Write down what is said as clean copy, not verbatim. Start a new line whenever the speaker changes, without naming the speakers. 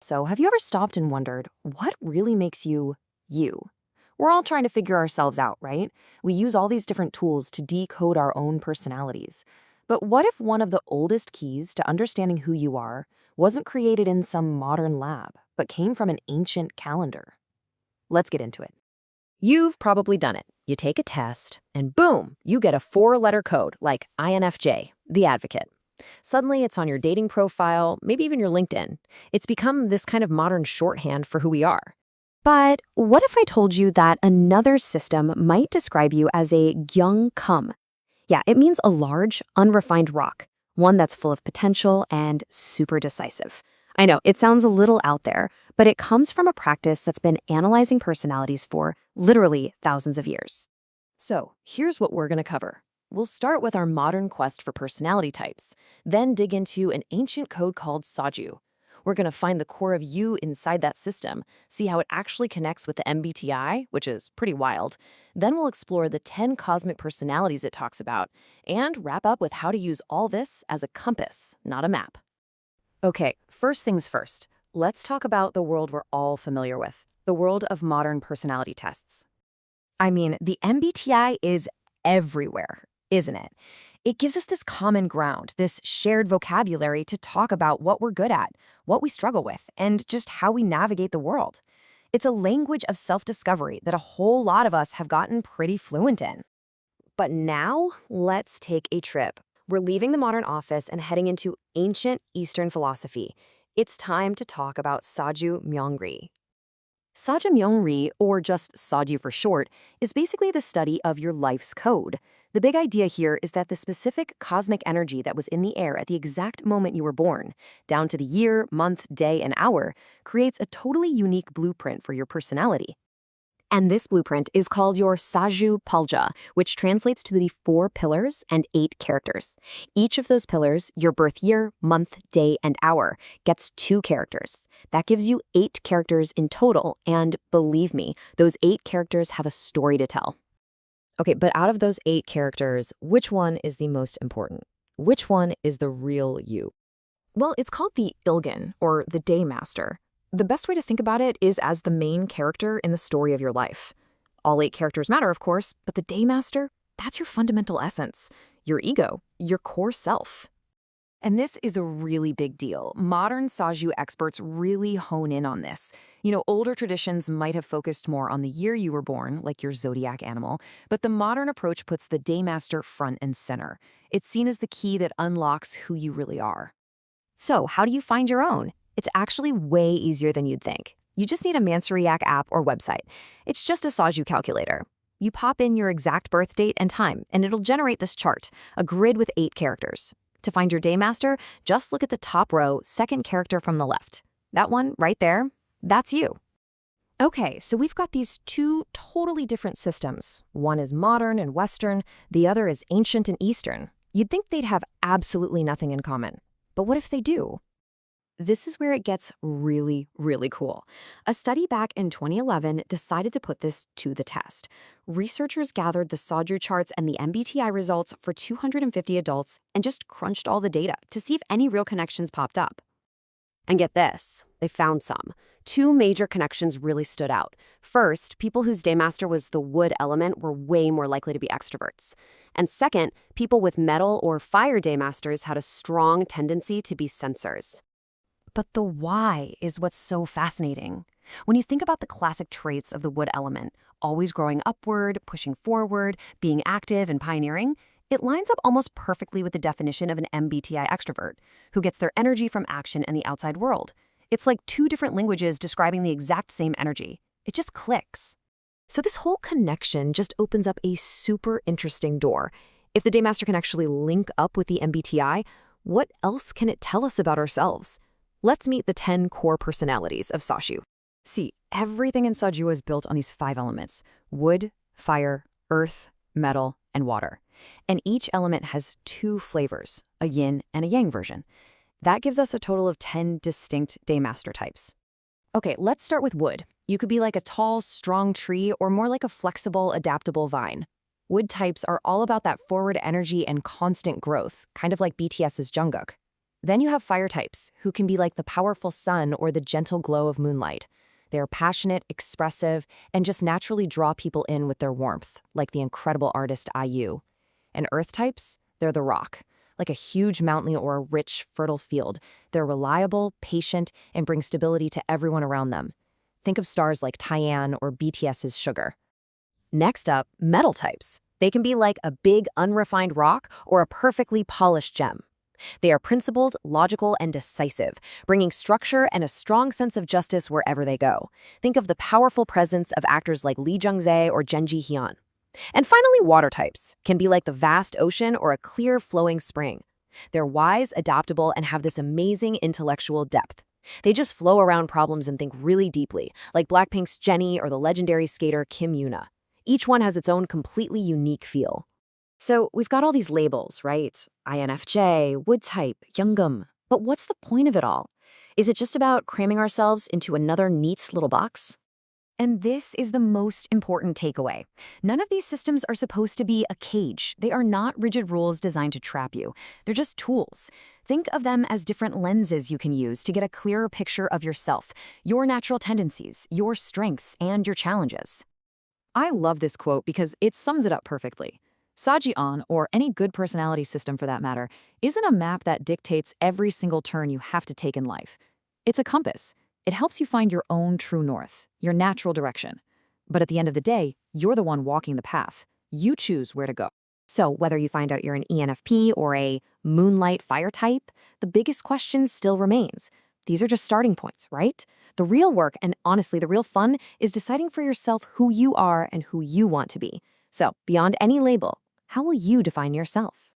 So, have you ever stopped and wondered what really makes you you? We're all trying to figure ourselves out, right? We use all these different tools to decode our own personalities. But what if one of the oldest keys to understanding who you are wasn't created in some modern lab, but came from an ancient calendar? Let's get into it. You've probably done it. You take a test, and boom, you get a four-letter code like INFJ, the advocate. Suddenly, it's on your dating profile, maybe even your LinkedIn. It's become this kind of modern shorthand for who we are. But what if I told you that another system might describe you as a gyeongkum? Yeah, it means a large, unrefined rock, one that's full of potential and super decisive. I know, it sounds a little out there, but it comes from a practice that's been analyzing personalities for literally thousands of years. So, here's what we're going to cover. We'll start with our modern quest for personality types, then dig into an ancient code called Saju. We're going to find the core of you inside that system, see how it actually connects with the MBTI, which is pretty wild. Then we'll explore the 10 cosmic personalities it talks about, and wrap up with how to use all this as a compass, not a map. Okay, first things first. Let's talk about the world we're all familiar with, the world of modern personality tests. I mean, the MBTI is everywhere, isn't it? It gives us this common ground, this shared vocabulary to talk about what we're good at, what we struggle with, and just how we navigate the world. It's a language of self-discovery that a whole lot of us have gotten pretty fluent in. But now, let's take a trip. We're leaving the modern office and heading into ancient Eastern philosophy. It's time to talk about Saju Myongri. Saju Myongri, or just Saju for short, is basically the study of your life's code. The big idea here is that the specific cosmic energy that was in the air at the exact moment you were born, down to the year, month, day, and hour, creates a totally unique blueprint for your personality. And this blueprint is called your Saju Palja, which translates to the 4 pillars and 8 characters. Each of those pillars, your birth year, month, day, and hour, gets 2 characters. That gives you 8 characters in total, and believe me, those 8 characters have a story to tell. Okay, but out of those 8 characters, which one is the most important? Which one is the real you? Well, it's called the Ilgin, or the Day Master. The best way to think about it is as the main character in the story of your life. All 8 characters matter, of course, but the Day Master, that's your fundamental essence, your ego, your core self. And this is a really big deal. Modern Saju experts really hone in on this. Older traditions might have focused more on the year you were born, like your zodiac animal, but the modern approach puts the Day Master front and center. It's seen as the key that unlocks who you really are. So, how do you find your own? It's actually way easier than you'd think. You just need a Mansuriak app or website. It's just a Saju calculator. You pop in your exact birth date and time, and it'll generate this chart, a grid with 8 characters. To find your Day Master, just look at the top row, second character from the left. That one right there, that's you. Okay, so we've got these 2 totally different systems. One is modern and Western, the other is ancient and Eastern. You'd think they'd have absolutely nothing in common. But what if they do? This is where it gets really, really cool. A study back in 2011 decided to put this to the test. Researchers gathered the Saju charts and the MBTI results for 250 adults and just crunched all the data to see if any real connections popped up. And get this, they found some. 2 major connections really stood out. First, people whose Daymaster was the wood element were way more likely to be extroverts. And second, people with metal or fire Daymasters had a strong tendency to be sensors. But the why is what's so fascinating. When you think about the classic traits of the wood element, always growing upward, pushing forward, being active and pioneering, it lines up almost perfectly with the definition of an MBTI extrovert, who gets their energy from action and the outside world. It's like 2 different languages describing the exact same energy. It just clicks. So this whole connection just opens up a super interesting door. If the Daymaster can actually link up with the MBTI, what else can it tell us about ourselves? Let's meet the 10 core personalities of Saju. See, everything in Saju is built on these 5 elements: wood, fire, earth, metal, and water. And each element has 2 flavors, a yin and a yang version. That gives us a total of 10 distinct Daymaster types. Okay, let's start with wood. You could be like a tall, strong tree or more like a flexible, adaptable vine. Wood types are all about that forward energy and constant growth, kind of like BTS's Jungkook. Then you have fire types, who can be like the powerful sun or the gentle glow of moonlight. They are passionate, expressive, and just naturally draw people in with their warmth, like the incredible artist IU. And earth types, they're the rock. Like a huge mountain or a rich, fertile field, they're reliable, patient, and bring stability to everyone around them. Think of stars like Tyann or BTS's Sugar. Next up, metal types. They can be like a big, unrefined rock or a perfectly polished gem. They are principled, logical, and decisive, bringing structure and a strong sense of justice wherever they go. Think of the powerful presence of actors like Lee Jung-jae or Jenji Hyun. And finally, water types can be like the vast ocean or a clear, flowing spring. They're wise, adaptable, and have this amazing intellectual depth. They just flow around problems and think really deeply, like Blackpink's Jennie or the legendary skater Kim Yoona. Each one has its own completely unique feel. So we've got all these labels, right? INFJ, wood type, Yeongum. But what's the point of it all? Is it just about cramming ourselves into another neat little box? And this is the most important takeaway. None of these systems are supposed to be a cage. They are not rigid rules designed to trap you. They're just tools. Think of them as different lenses you can use to get a clearer picture of yourself, your natural tendencies, your strengths, and your challenges. I love this quote because it sums it up perfectly. Saju, or any good personality system for that matter, isn't a map that dictates every single turn you have to take in life. It's a compass. It helps you find your own true north, your natural direction. But at the end of the day, you're the one walking the path. You choose where to go. So whether you find out you're an ENFP or a moonlight fire type, the biggest question still remains. These are just starting points, right? The real work, and honestly, the real fun, is deciding for yourself who you are and who you want to be. So beyond any label, how will you define yourself?